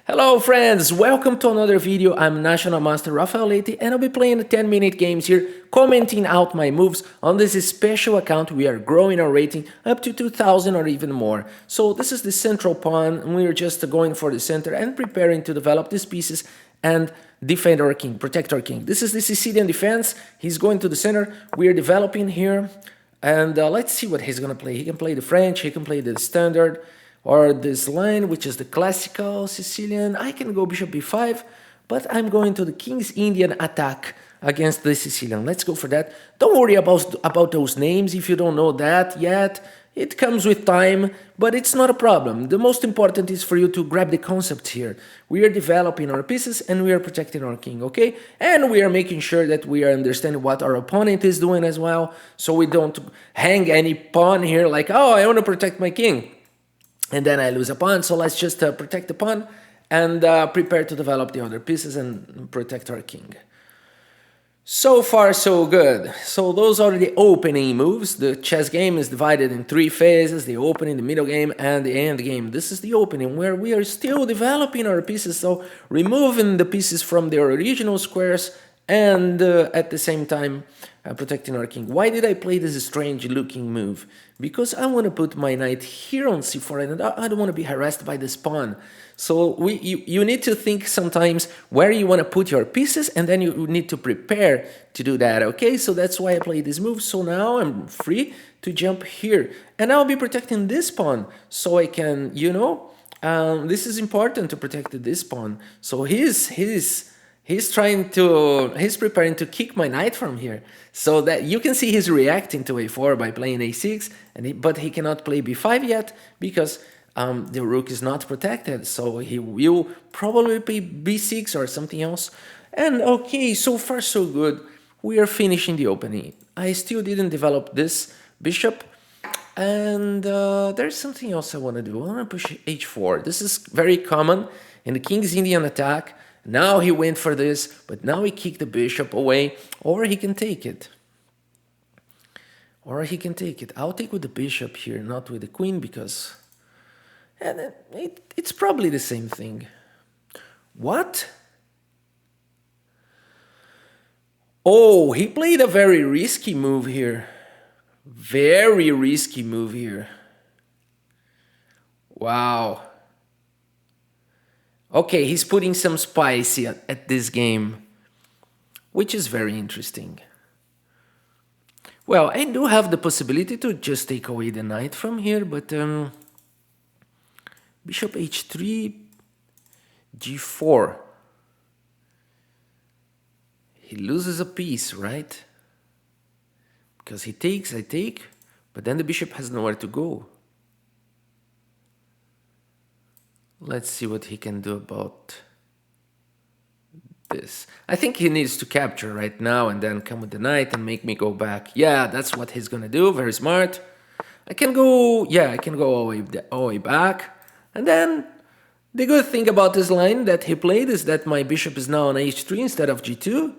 Hello friends, welcome to another video. I'm National Master WhiteElo and I'll be playing 10-minute games here, commenting out my moves on this special account. We are growing our rating up to 2000 or even more. So this is the central pawn and we're just going for the center and preparing to develop these pieces and defend our king, protect our king. This is the Sicilian defense. He's going to the center. We're developing here and let's see what he's gonna play. He can play the French, he can play the standard, or this line, which is the classical Sicilian. I can go bishop b5, but I'm going to the King's Indian attack against the Sicilian. Let's go for that. Don't worry about those names if you don't know that yet. It comes with time, but it's not a problem. The most important is for you to grab the concept here. We are developing our pieces and we are protecting our king, okay? And we are making sure that we are understanding what our opponent is doing as well, so we don't hang any pawn here like, oh, I want to protect my king, and then I lose a pawn. So let's just protect the pawn and prepare to develop the other pieces and protect our king. So far, so good. So those are the opening moves. The chess game is divided in three phases: the opening, the middle game, and the end game. This is the opening, where we are still developing our pieces, so removing the pieces from their original squares and at the same time protecting our king. Why did I play this strange looking move? Because I want to put my knight here on c4 and I don't want to be harassed by this pawn. So you need to think sometimes where you want to put your pieces, and then you need to prepare to do that, okay? So that's why I play this move. So now I'm free to jump here and I'll be protecting this pawn, so I can, you know, this is important to protect this pawn. So he's preparing to kick my knight from here, so that you can see he's reacting to a4 by playing a6, but he cannot play b5 yet because the rook is not protected, so he will probably play b6 or something else. And okay, so far so good. We are finishing the opening. I still didn't develop this bishop, and there's something else I want to do. I want to push h4. This is very common in the King's Indian attack. Now he went for this, but now he kicked the bishop away, or he can take it. Or he can take it. I'll take with the bishop here, not with the queen, because and it's probably the same thing. What? Oh, he played a very risky move here. Very risky move here. Wow. Okay, he's putting some spice at this game, which is very interesting. Well, I do have the possibility to just take away the knight from here, but bishop h3, g4. He loses a piece, right? Because he takes, I take, but then the bishop has nowhere to go. Let's see what he can do about this. I think he needs to capture right now and then come with the knight and make me go back. Yeah, that's what he's gonna do. Very smart. I can go, yeah, I can go all the way back. And then the good thing about this line that he played is that my bishop is now on h3 instead of g2,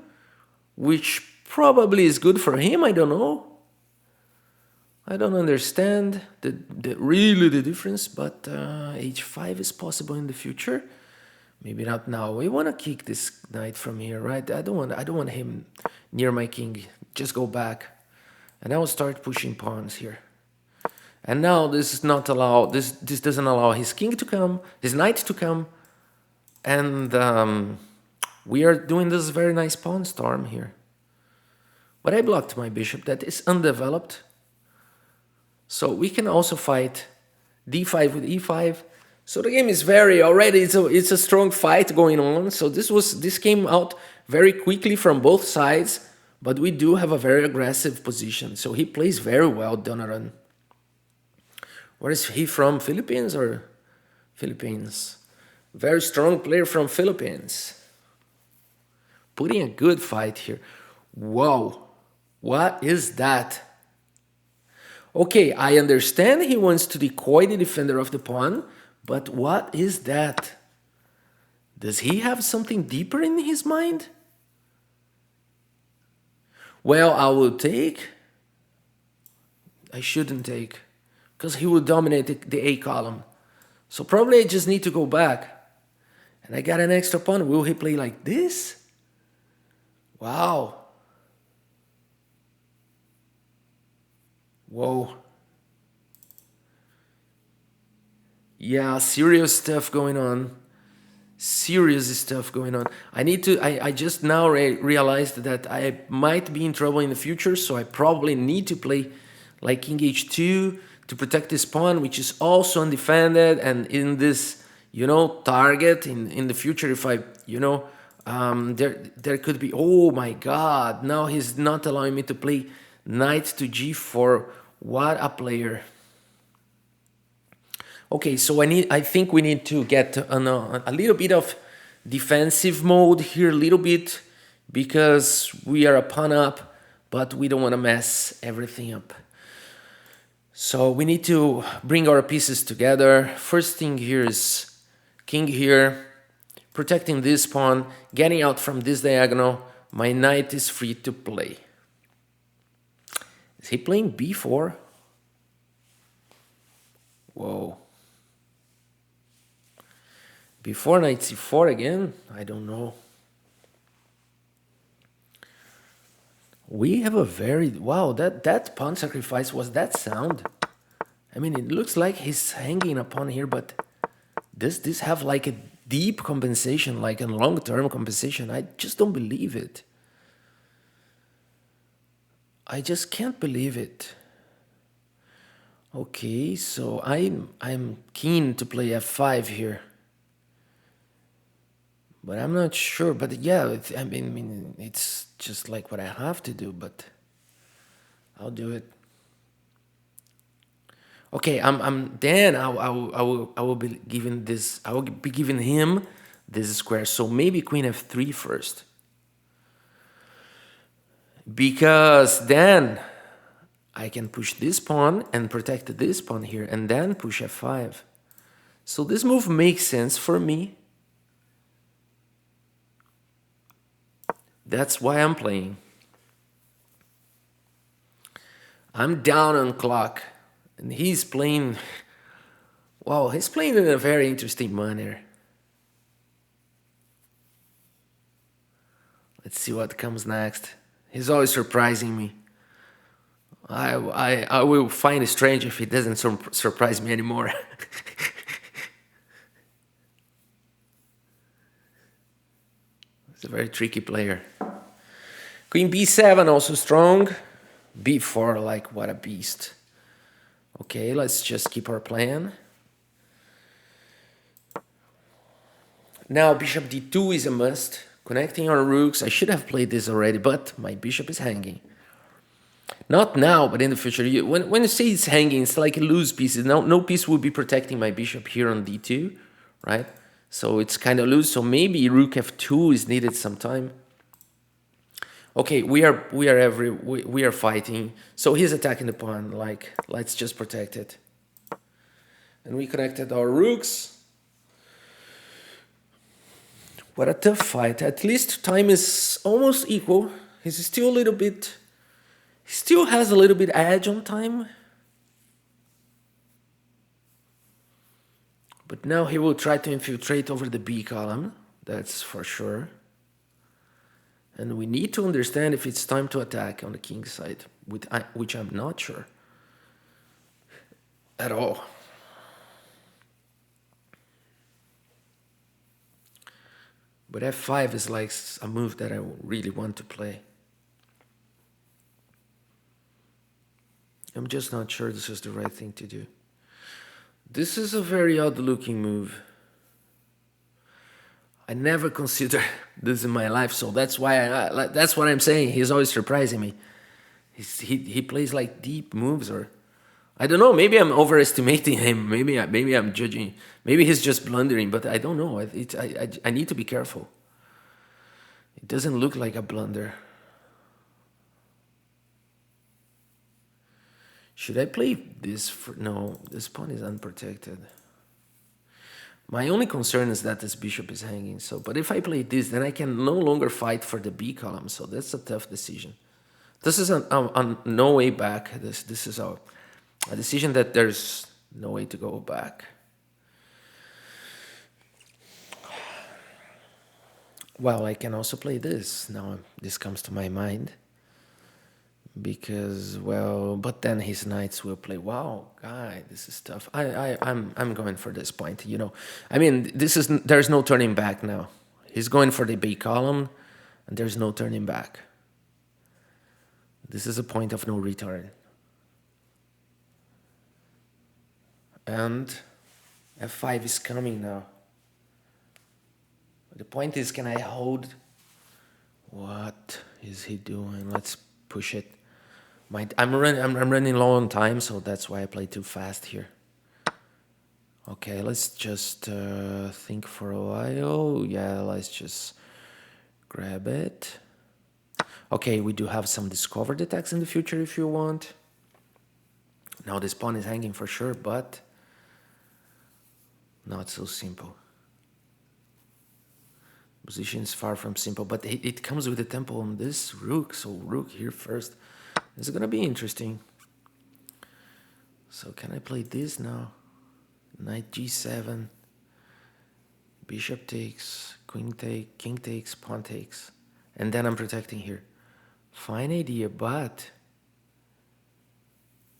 which probably is good for him. I don't know. I don't understand really the difference, but h5 is possible in the future. Maybe not now. We want to kick this knight from here, right? I don't want him near my king. Just go back, and I will start pushing pawns here. And now this is not allow. This doesn't allow his king to come, his knight to come, and we are doing this very nice pawn storm here. But I blocked my bishop that is undeveloped. So we can also fight d5 with e5. So the game is very already, it's a strong fight going on. So this came out very quickly from both sides, but we do have a very aggressive position. So he plays very well, Donnaran. Where is he from? Philippines or Philippines? Very strong player from Philippines. Putting a good fight here. Whoa, what is that? Okay, I understand he wants to decoy the defender of the pawn, but what is that? Does he have something deeper in his mind? Well, I will take. I shouldn't take, because he will dominate the A column. So probably I just need to go back. And I got an extra pawn. Will he play like this? Wow. Whoa. Yeah, serious stuff going on. Serious stuff going on. I just now realized that I might be in trouble in the future, so I probably need to play like King H2 to protect this pawn, which is also undefended, and in this, you know, target in the future, if I, you know, there could be, oh my god, now he's not allowing me to play knight to G4. What a player. Okay, so I think we need to get a little bit of defensive mode here, a little bit, because we are a pawn up, but we don't want to mess everything up. So we need to bring our pieces together. First thing here is king here, protecting this pawn, getting out from this diagonal. My knight is free to play. Is he playing b4? Whoa. Before knight c4 again? I don't know. We have a very... Wow, that pawn sacrifice was that sound. I mean, it looks like he's hanging a pawn here, but does this have like a deep compensation, like a long-term compensation? I just don't believe it. I just can't believe it. Okay, so I'm keen to play f5 here. But I'm not sure. But yeah, I mean, it's just like what I have to do. But I'll do it. Okay, then I will be giving this. I will be giving him this square. So maybe Queen f3 first, because then I can push this pawn and protect this pawn here, and then push f5. So this move makes sense for me. That's why I'm playing. I'm down on clock, and he's playing... Wow, he's playing in a very interesting manner. Let's see what comes next. He's always surprising me. I will find it strange if he doesn't surprise me anymore. He's a very tricky player. Queen b7 also strong. b4, like, what a beast. Okay, let's just keep our plan. Now bishop d2 is a must. Connecting our rooks. I should have played this already, but my bishop is hanging. Not now, but in the future. When you say it's hanging, it's like loose pieces. No piece will be protecting my bishop here on d2, right? So it's kind of loose. So maybe rook f2 is needed sometime. Okay, we are fighting. So he's attacking the pawn. Like, let's just protect it. And we connected our rooks. What a tough fight. At least time is almost equal. He's still a little bit... He still has a little bit edge on time. But now he will try to infiltrate over the B column. That's for sure. And we need to understand if it's time to attack on the king side, which I'm not sure at all. But f5 is like a move that I really want to play. I'm just not sure this is the right thing to do. This is a very odd looking move. I never considered this in my life, so that's why that's what I'm saying. He's always surprising me. He plays like deep moves, or I don't know. Maybe I'm overestimating him. Maybe I'm judging. Maybe he's just blundering, but I don't know. I need to be careful. It doesn't look like a blunder. Should I play this? No, this pawn is unprotected. My only concern is that this bishop is hanging. So, but if I play this, then I can no longer fight for the B column. So that's a tough decision. This is a no way back. This is a decision that there's no way to go back. Well, I can also play this. Now this comes to my mind. Because, well, but then his knights will play. Wow, guy, this is tough. I'm going for this point, you know. I mean, there's no turning back now. He's going for the B column, and there's no turning back. This is a point of no return. And F5 is coming now. The point is, can I hold? What is he doing? Let's push it. I'm running low on time, so that's why I play too fast here. Okay, let's just think for a while. Yeah, let's just grab it. Okay, we do have some discovered attacks in the future if you want. Now this pawn is hanging for sure, but not so simple. Position is far from simple, but it comes with a tempo on this rook, so rook here first. This is gonna be interesting. So can I play this now? Knight G7, bishop takes, queen take, king takes, pawn takes, and then I'm protecting here. Fine idea, but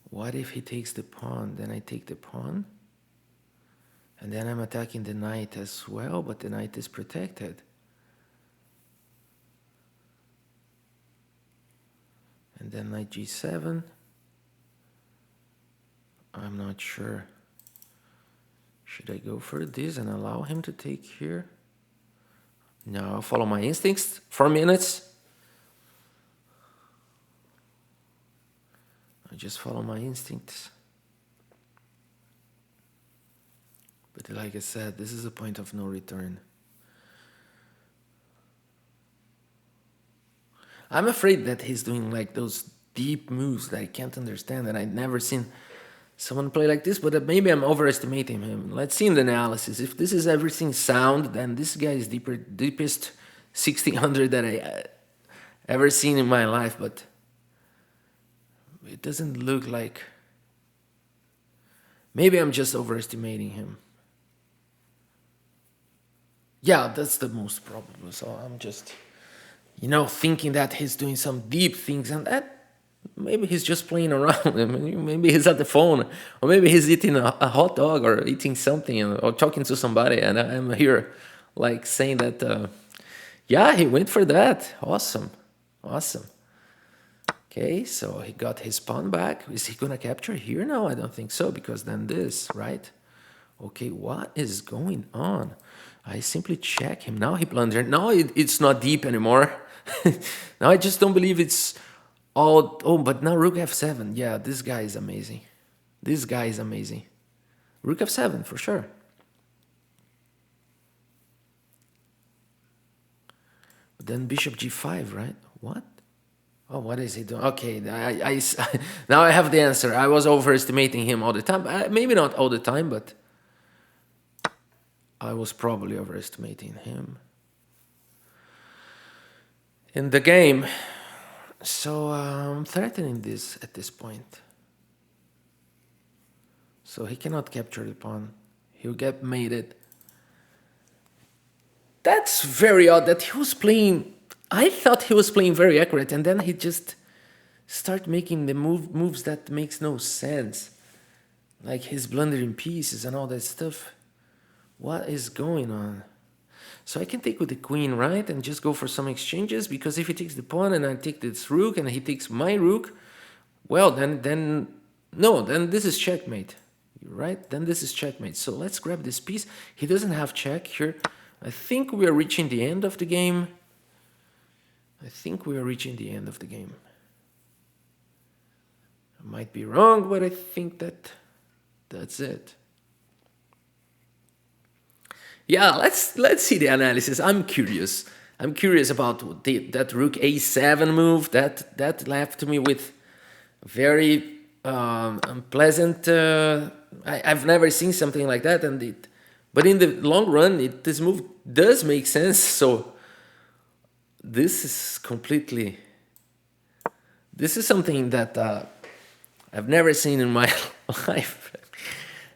what if he takes the pawn? Then I take the pawn, and then I'm attacking the knight as well, but the knight is protected. And then knight G7. I'm not sure. Should I go for this and allow him to take here? No, I'll follow my instincts. 4 minutes. I just follow my instincts. But like I said, this is a point of no return. I'm afraid that he's doing like those deep moves that I can't understand, and I've never seen someone play like this, but maybe I'm overestimating him. Let's see in the analysis. If this is everything sound, then this guy is deepest 1600 that I ever seen in my life, but it doesn't look like... Maybe I'm just overestimating him. Yeah, that's the most probable, so I'm just... You know, thinking that he's doing some deep things, and that maybe he's just playing around. Maybe he's at the phone, or maybe he's eating a hot dog or eating something, or talking to somebody, and I'm here like saying that, yeah, he went for that. Awesome. Awesome. Okay, so he got his pawn back. Is he gonna capture here? No, I don't think so, because then this, right? Okay, what is going on? I simply check him. Now he blundered. Now it's not deep anymore. Now I just don't believe it's all... Oh, but now rook f7. Yeah, this guy is amazing. This guy is amazing. Rook f7 for sure. But then bishop g5, right? What? Oh, what is he doing? Okay, now I have the answer. I was overestimating him all the time. Maybe not all the time, but I was probably overestimating him in the game. So I'm threatening this at this point. So he cannot capture the pawn. He'll get mated. That's very odd that he was playing... I thought he was playing very accurate, and then he just start making the moves that makes no sense. Like his blundering pieces and all that stuff. What is going on? So I can take with the queen, right? And just go for some exchanges, because if he takes the pawn and I take this rook and he takes my rook, well, then this is checkmate, right? Then this is checkmate. So let's grab this piece. He doesn't have check here. I think we are reaching the end of the game. I might be wrong, but I think that's it. Yeah, let's see the analysis. I'm curious. I'm curious about that rook a7 move. That left me with very unpleasant. I've never seen something like that, but in the long run, this move does make sense. So this is something that I've never seen in my life.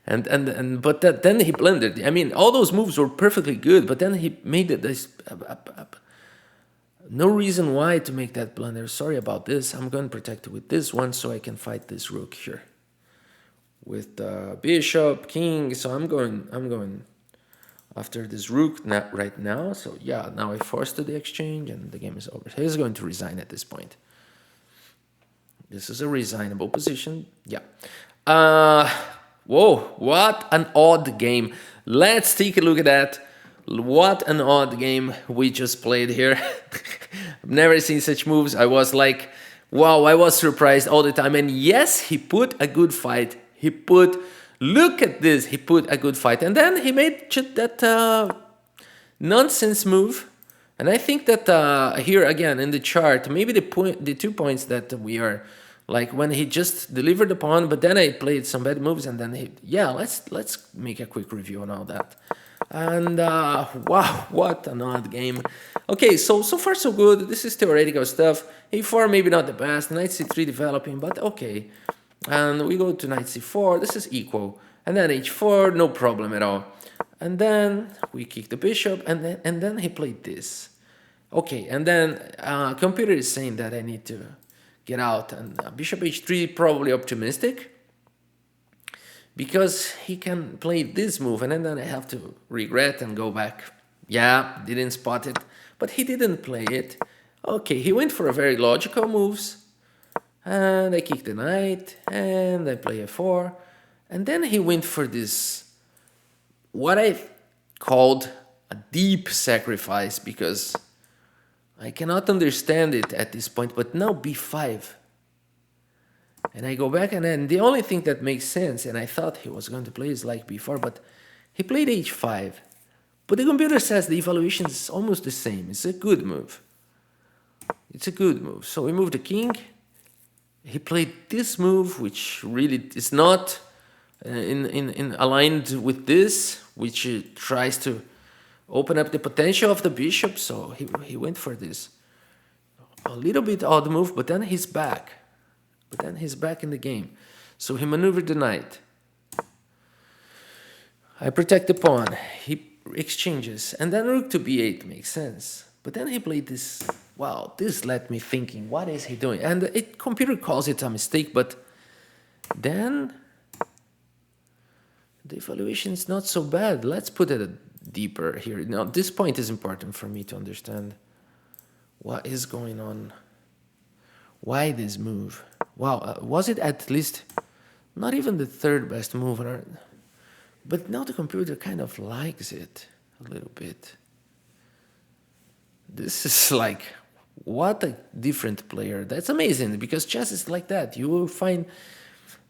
But then he blundered. I mean, all those moves were perfectly good, but then he made it this. No reason why to make that blunder. Sorry about this. I'm going to protect it with this one so I can fight this rook here with bishop, king. So I'm going after this rook right now. So yeah, now I forced the exchange and the game is over. He's going to resign at this point. This is a resignable position. Yeah. Whoa, what an odd game. Let's take a look at that. What an odd game we just played here. I've never seen such moves. I was like, wow, I was surprised all the time. And yes, he put a good fight. Look at this, he put a good fight. And then he made that nonsense move. And I think that here again in the chart, maybe the 2 points that we are like when he just delivered the pawn, but then I played some bad moves and then yeah, let's make a quick review on all that. And wow, what an odd game. Okay, so far so good. This is theoretical stuff. a4 maybe not the best, knight c3 developing, but okay. And we go to knight c4, this is equal. And then h4, no problem at all. And then we kick the bishop, and then he played this. Okay, and then computer is saying that I need to get out, and bishop h3 probably optimistic because he can play this move, and then I have to regret and go back. Yeah, didn't spot it, but he didn't play it. Okay, he went for a very logical moves, and I kick the knight, and I play a4, and then he went for this, what I called a deep sacrifice, because I cannot understand it at this point, but now b5. And I go back, and then the only thing that makes sense, and I thought he was going to play is like b4, but he played h5. But the computer says the evaluation is almost the same. It's a good move. It's a good move. So we move the king. He played this move, which really is not in aligned with this, which tries to open up the potential of the bishop. So he went for this. A little bit odd move, but then he's back. In the game. So he maneuvered the knight. I protect the pawn. He exchanges. And then rook to b8 makes sense. But then he played this. Wow, this led me thinking, what is he doing? And computer calls it a mistake, but then the evaluation is not so bad. Let's put it deeper here. Now, this point is important for me to understand what is going on. Why this move? Wow, was it at least not even the third best move? But now the computer kind of likes it a little bit. This is like, what a different player. That's amazing, because chess is like that. You will find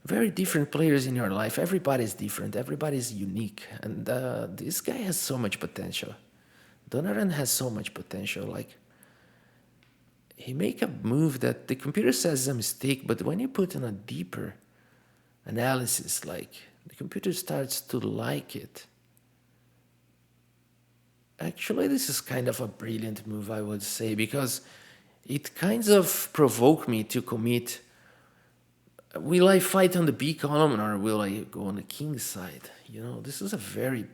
very different players in your life. Everybody's different. Everybody's unique. And this guy has so much potential. Donnaran has so much potential. Like, he make a move that the computer says is a mistake, but when you put in a deeper analysis, like, the computer starts to like it. Actually, this is kind of a brilliant move, I would say, because it kind of provoked me to commit. Will I fight on the B column or will I go on the king side? You know, this is a very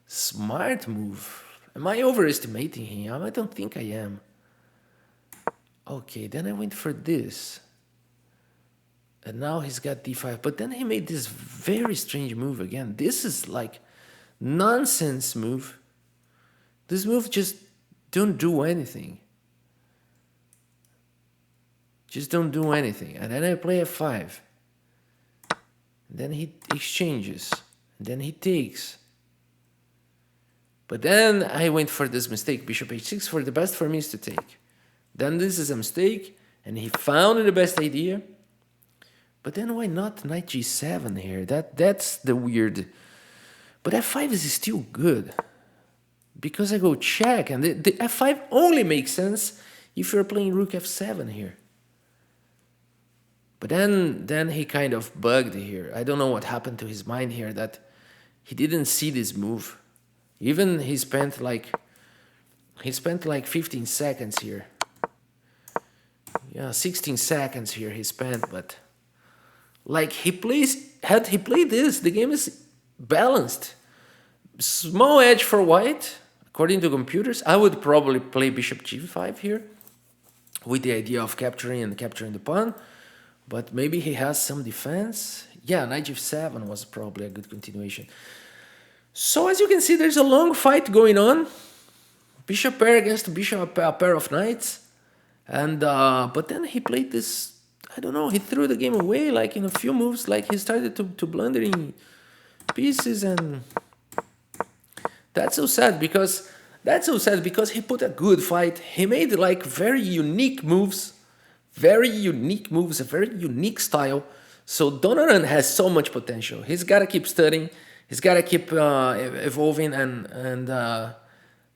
smart move. Am I overestimating him? I don't think I am. Okay, then I went for this. And now he's got d5. But then he made this very strange move again. This is like nonsense move. This move just don't do anything. Just don't do anything. And then I play f5. And then he exchanges. And then he takes. But then I went for this mistake. Bishop h6 for the best for me is to take. Then this is a mistake. And he found the best idea. But then why not knight g7 here? That's the weird. But f5 is still good. Because I go check. And the f5 only makes sense if you're playing rook f7 here. But then he kind of bugged here. I don't know what happened to his mind here, that he didn't see this move. Even he spent like 15 seconds here. Yeah, 16 seconds here he spent, but like had he played this, the game is balanced. Small edge for white, according to computers. I would probably play bishop g5 here with the idea of capturing the pawn, but maybe he has some defense. Yeah, knight g7 was probably a good continuation. So as you can see, there's a long fight going on. Bishop pair against bishop pair of knights. And but then he played this, I don't know, he threw the game away like in a few moves, like he started to blundering pieces, and that's so sad because he put a good fight. He made like very unique moves, a very unique style. So Donnaran has so much potential. He's got to keep studying. He's got to keep evolving, and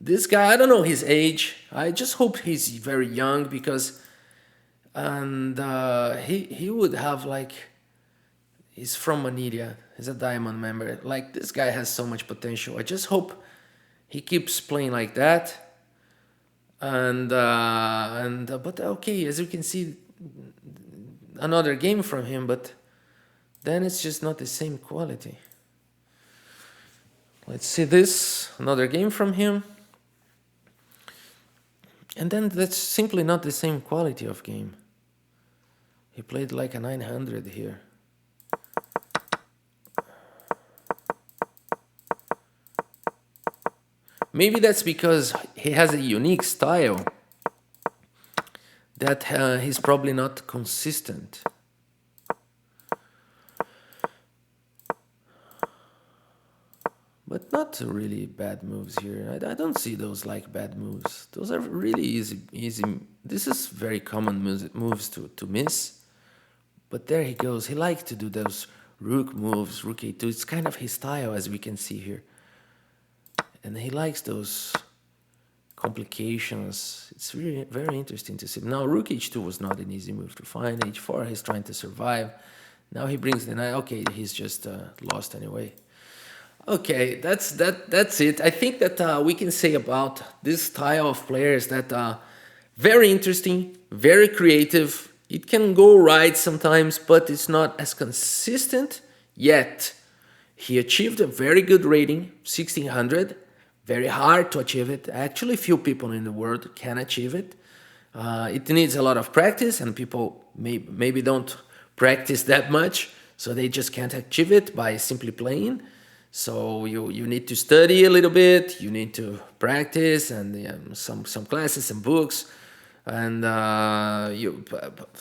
this guy, I don't know his age. I just hope he's very young, because he would have like, he's from Manila. He's a diamond member. Like, this guy has so much potential. I just hope he keeps playing like that. But okay, as you can see, another game from him, but then it's just not the same quality. Let's see this, another game from him. And then that's simply not the same quality of game. He played like a 900 here. Maybe that's because he has a unique style that he's probably not consistent. But not really bad moves here. I don't see those like bad moves. Those are really easy. This is very common moves to miss. But there he goes. He likes to do those rook moves, rook a2. It's kind of his style, as we can see here. And he likes those complications. It's really very interesting to see. Now rook h2 was not an easy move to find. h4, he's trying to survive. Now he brings the knight. Okay, he's just lost anyway. Okay, that's it. I think that we can say about this style of players that very interesting, very creative. It can go right sometimes, but it's not as consistent yet. He achieved a very good rating, 1600. Very hard to achieve it. Actually, few people in the world can achieve it. It needs a lot of practice, and people maybe don't practice that much, so they just can't achieve it by simply playing. So you need to study a little bit, you need to practice, and some classes, some books, and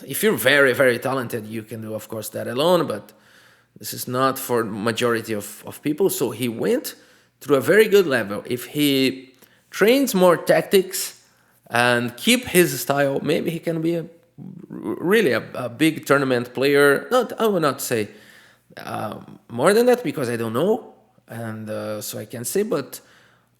if you're very, very talented, you can do, of course, that alone, but this is not for majority of people. So he went through a very good level. If he trains more tactics and keep his style, maybe he can be really a big tournament player. I will not say more than that, because I don't know. And so I can say, but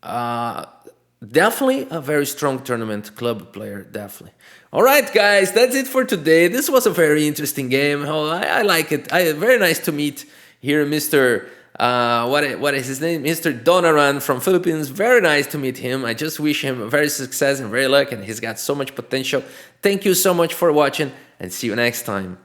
definitely a very strong tournament club player, definitely. All right, guys, that's it for today. This was a very interesting game. Oh, I like it. Very nice to meet here, Mr. What is his name? Mr. Donnaran from Philippines. Very nice to meet him. I just wish him very success and very luck, and he's got so much potential. Thank you so much for watching, and see you next time.